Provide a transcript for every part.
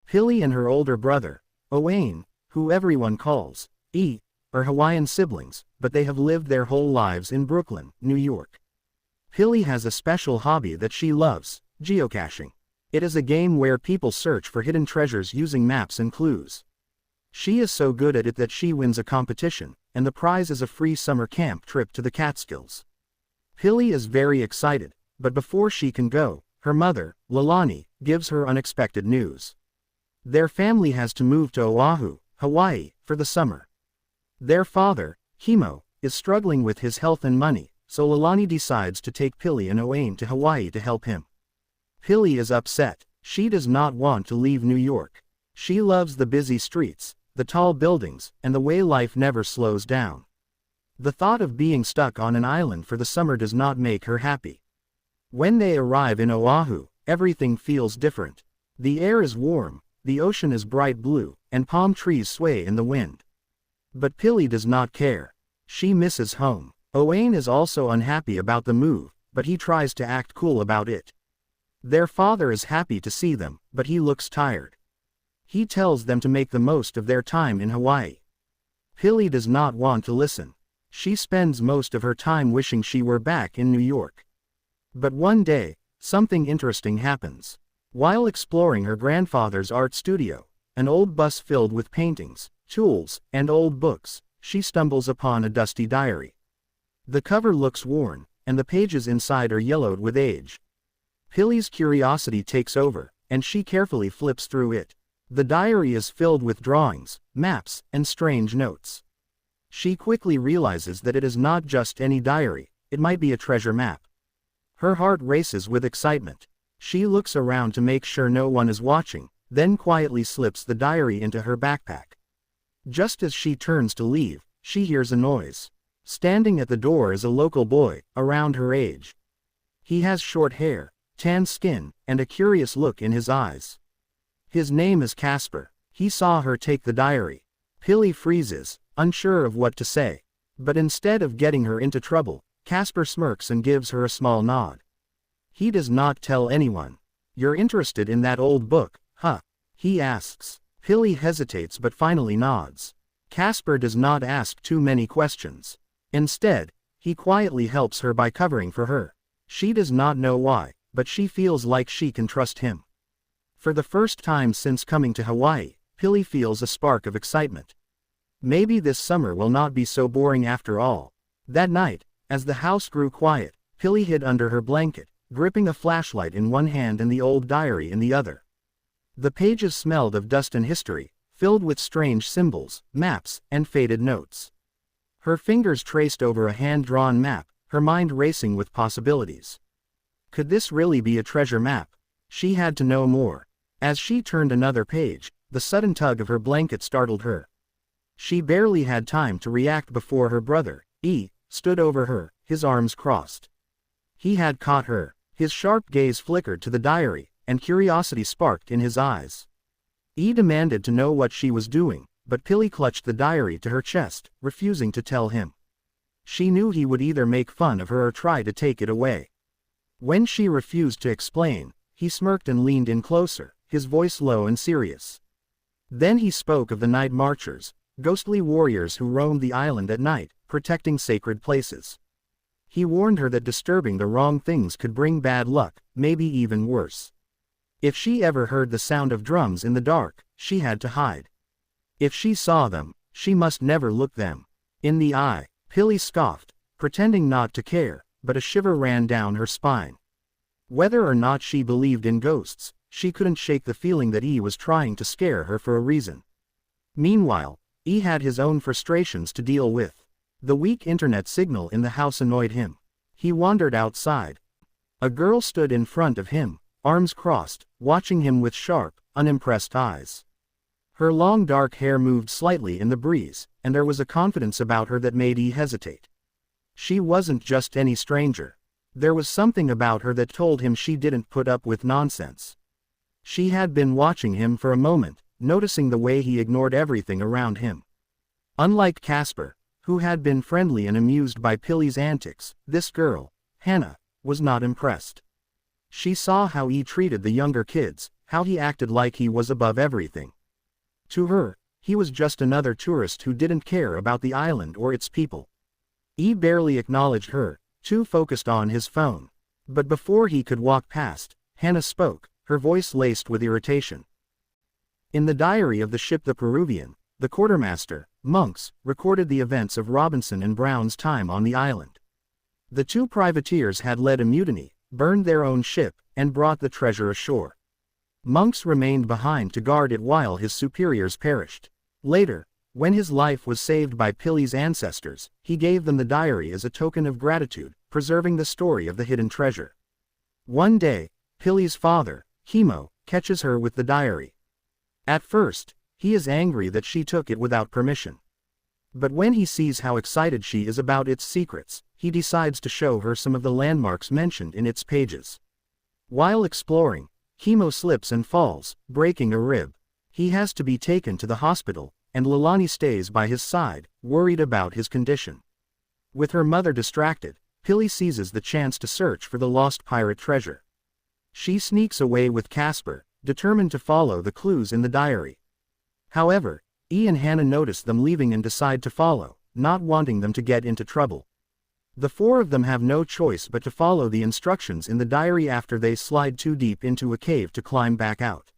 Pili and her older brother, Ohana, who everyone calls E, are Hawaiian siblings, but they have lived their whole lives in Brooklyn, New York. Pili has a special hobby that she loves, geocaching. It is a game where people search for hidden treasures using maps and clues. She is so good at it that she wins a competition, and the prize is a free summer camp trip to the Catskills. Pili is very excited, but before she can go, her mother, Lalani, gives her unexpected news. Their family has to move to Oahu, Hawaii, for the summer. Their father, Himo, is struggling with his health and money, so Lalani decides to take Pili and Ohana to Hawaii to help him. Pili is upset. She does not want to leave New York. She loves the busy streets, the tall buildings, and the way life never slows down. The thought of being stuck on an island for the summer does not make her happy. When they arrive in Oahu, everything feels different. The air is warm, the ocean is bright blue, and palm trees sway in the wind. But Pili does not care. She misses home. Ohana is also unhappy about the move, but he tries to act cool about it. Their father is happy to see them, but he looks tired. He tells them to make the most of their time in Hawaii. Pili does not want to listen. She spends most of her time wishing she were back in New York. But one day, something interesting happens. While exploring her grandfather's art studio, an old bus filled with paintings, tools, and old books, she stumbles upon a dusty diary. The cover looks worn, and the pages inside are yellowed with age. Pili's curiosity takes over, and she carefully flips through it. The diary is filled with drawings, maps, and strange notes. She quickly realizes that it is not just any diary, it might be a treasure map. Her heart races with excitement. She looks around to make sure no one is watching, then quietly slips the diary into her backpack. Just as she turns to leave, she hears a noise. Standing at the door is a local boy, around her age. He has short hair, tan skin, and a curious look in his eyes. His name is Casper. He saw her take the diary. Pili freezes, unsure of what to say. But instead of getting her into trouble, Casper smirks and gives her a small nod. He does not tell anyone. "You're interested in that old book, huh?" he asks. Pili hesitates but finally nods. Casper does not ask too many questions. Instead, he quietly helps her by covering for her. She does not know why, but she feels like she can trust him. For the first time since coming to Hawaii, Pili feels a spark of excitement. Maybe this summer will not be so boring after all. That night, as the house grew quiet, Pili hid under her blanket, gripping a flashlight in one hand and the old diary in the other. The pages smelled of dust and history, filled with strange symbols, maps, and faded notes. Her fingers traced over a hand-drawn map, her mind racing with possibilities. Could this really be a treasure map? She had to know more. As she turned another page, the sudden tug of her blanket startled her. She barely had time to react before her brother, E, stood over her, his arms crossed. He had caught her. His sharp gaze flickered to the diary, and curiosity sparked in his eyes. E demanded to know what she was doing, but Pili clutched the diary to her chest, refusing to tell him. She knew he would either make fun of her or try to take it away. When she refused to explain, he smirked and leaned in closer, his voice low and serious. Then he spoke of the night marchers, ghostly warriors who roamed the island at night, protecting sacred places. He warned her that disturbing the wrong things could bring bad luck, maybe even worse. If she ever heard the sound of drums in the dark, she had to hide. If she saw them, she must never look them in the eye. Pili scoffed, pretending not to care, but a shiver ran down her spine. Whether or not she believed in ghosts, she couldn't shake the feeling that E was trying to scare her for a reason. Meanwhile, E had his own frustrations to deal with. The weak internet signal in the house annoyed him. He wandered outside. A girl stood in front of him, arms crossed, watching him with sharp, unimpressed eyes. Her long dark hair moved slightly in the breeze, and there was a confidence about her that made E hesitate. She wasn't just any stranger. There was something about her that told him she didn't put up with nonsense. She had been watching him for a moment, noticing the way he ignored everything around him. Unlike Casper, who had been friendly and amused by Pili's antics, this girl, Hannah, was not impressed. She saw how he treated the younger kids, how he acted like he was above everything. To her, he was just another tourist who didn't care about the island or its people. He barely acknowledged her, too focused on his phone. But before he could walk past, Hannah spoke, her voice laced with irritation. In the diary of the ship the Peruvian, the quartermaster, Monks, recorded the events of Robinson and Brown's time on the island. The two privateers had led a mutiny, burned their own ship, and brought the treasure ashore. Monks remained behind to guard it while his superiors perished. Later, when his life was saved by Pili's ancestors, he gave them the diary as a token of gratitude, preserving the story of the hidden treasure. One day, Pili's father, Himo, catches her with the diary. At first, he is angry that she took it without permission. But when he sees how excited she is about its secrets, he decides to show her some of the landmarks mentioned in its pages. While exploring, Himo slips and falls, breaking a rib. He has to be taken to the hospital, and Leilani stays by his side, worried about his condition. With her mother distracted, Pili seizes the chance to search for the lost pirate treasure. She sneaks away with Casper, determined to follow the clues in the diary. However, and Hannah notice them leaving and decide to follow, not wanting them to get into trouble. The four of them have no choice but to follow the instructions in the diary after they slide too deep into a cave to climb back out.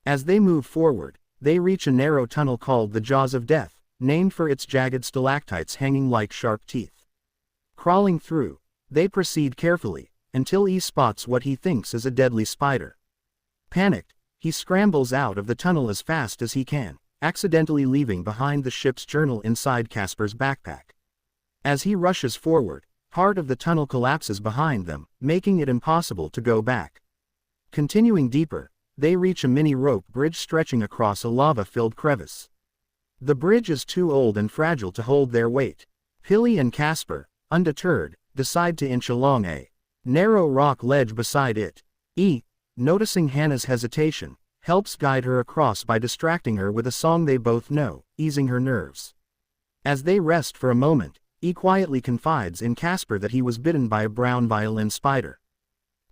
As they move forward, they reach a narrow tunnel called the Jaws of Death, named for its jagged stalactites hanging like sharp teeth. Crawling through, they proceed carefully, until E spots what he thinks is a deadly spider. Panicked, he scrambles out of the tunnel as fast as he can, accidentally leaving behind the ship's journal inside Casper's backpack. As he rushes forward, part of the tunnel collapses behind them, making it impossible to go back. Continuing deeper, they reach a mini rope bridge stretching across a lava-filled crevice. The bridge is too old and fragile to hold their weight. Pili and Casper, undeterred, decide to inch along a narrow rock ledge beside it. Noticing Hannah's hesitation, helps guide her across by distracting her with a song they both know, easing her nerves. As they rest for a moment, quietly confides in Casper that he was bitten by a brown violin spider.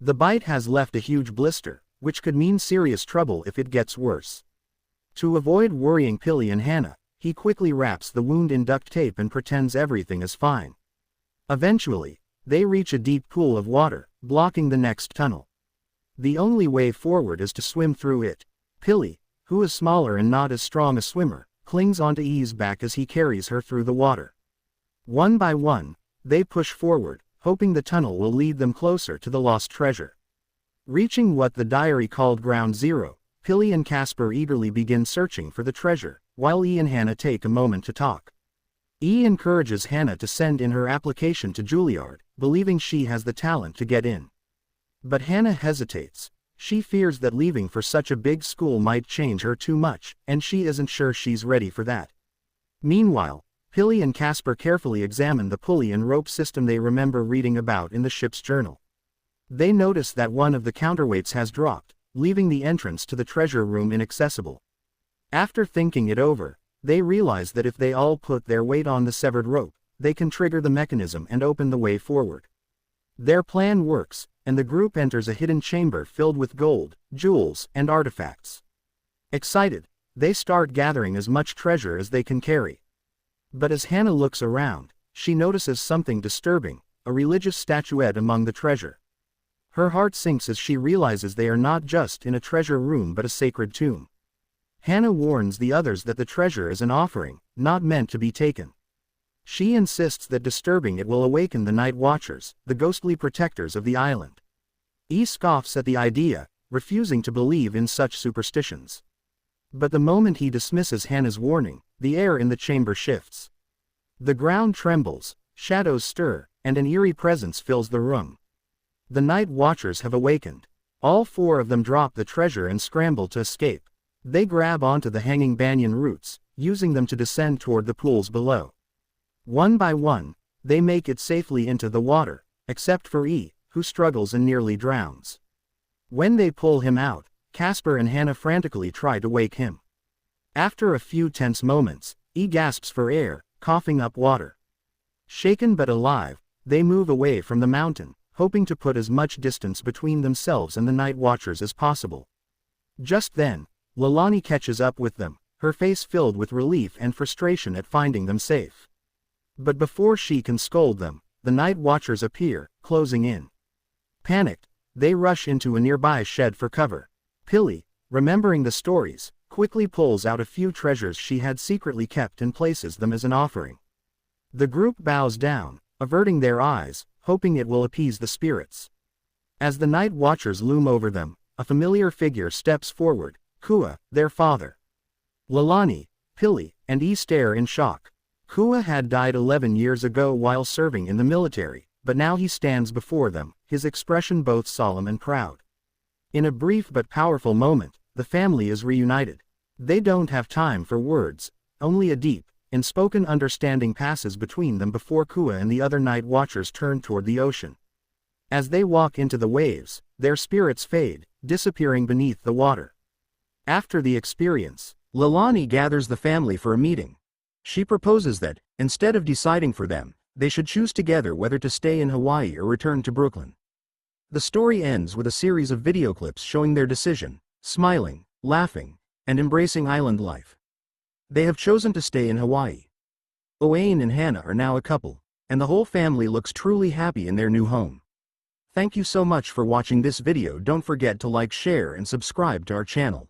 The bite has left a huge blister, which could mean serious trouble if it gets worse. To avoid worrying Pili and Hannah, he quickly wraps the wound in duct tape and pretends everything is fine. Eventually, they reach a deep pool of water, blocking the next tunnel. The only way forward is to swim through it. Pili, who is smaller and not as strong a swimmer, clings onto E's back as he carries her through the water. One by one, they push forward, hoping the tunnel will lead them closer to the lost treasure. Reaching what the diary called Ground Zero, Pili and Casper eagerly begin searching for the treasure, while E and Hannah take a moment to talk. E encourages Hannah to send in her application to Juilliard, believing she has the talent to get in. But Hannah hesitates. She fears that leaving for such a big school might change her too much, and she isn't sure she's ready for that. Meanwhile, Pili and Casper carefully examine the pulley and rope system they remember reading about in the ship's journal. They notice that one of the counterweights has dropped, leaving the entrance to the treasure room inaccessible. After thinking it over, they realize that if they all put their weight on the severed rope, they can trigger the mechanism and open the way forward. Their plan works, and the group enters a hidden chamber filled with gold, jewels, and artifacts. Excited, they start gathering as much treasure as they can carry. But as Hannah looks around, she notices something disturbing, a religious statuette among the treasure. Her heart sinks as she realizes they are not just in a treasure room but a sacred tomb. Hannah warns the others that the treasure is an offering, not meant to be taken. She insists that disturbing it will awaken the night watchers, the ghostly protectors of the island. E scoffs at the idea, refusing to believe in such superstitions. But the moment he dismisses Hannah's warning, the air in the chamber shifts. The ground trembles, shadows stir, and an eerie presence fills the room. The night watchers have awakened. All four of them drop the treasure and scramble to escape. They grab onto the hanging banyan roots, using them to descend toward the pools below. One by one, they make it safely into the water, except for E, who struggles and nearly drowns. When they pull him out, Casper and Hannah frantically try to wake him. After a few tense moments, E gasps for air, coughing up water. Shaken but alive, they move away from the mountain, hoping to put as much distance between themselves and the night watchers as possible. Just then, Leilani catches up with them, her face filled with relief and frustration at finding them safe. But before she can scold them, the night watchers appear, closing in. Panicked, they rush into a nearby shed for cover. Pili, remembering the stories, quickly pulls out a few treasures she had secretly kept and places them as an offering. The group bows down, averting their eyes, hoping it will appease the spirits. As the night watchers loom over them, a familiar figure steps forward, Kea, their father. Leilani, Pili, and E stare in shock. Kea had died 11 years ago while serving in the military, but now he stands before them, his expression both solemn and proud. In a brief but powerful moment, the family is reunited. They don't have time for words, only a deep, unspoken understanding passes between them before Kea and the other night watchers turn toward the ocean. As they walk into the waves, their spirits fade, disappearing beneath the water. After the experience, Leilani gathers the family for a meeting. She proposes that, instead of deciding for them, they should choose together whether to stay in Hawaii or return to Brooklyn. The story ends with a series of video clips showing their decision, smiling, laughing, and embracing island life. They have chosen to stay in Hawaii. Owain and Hannah are now a couple, and the whole family looks truly happy in their new home. Thank you so much for watching this video. Don't forget to like, share, and subscribe to our channel.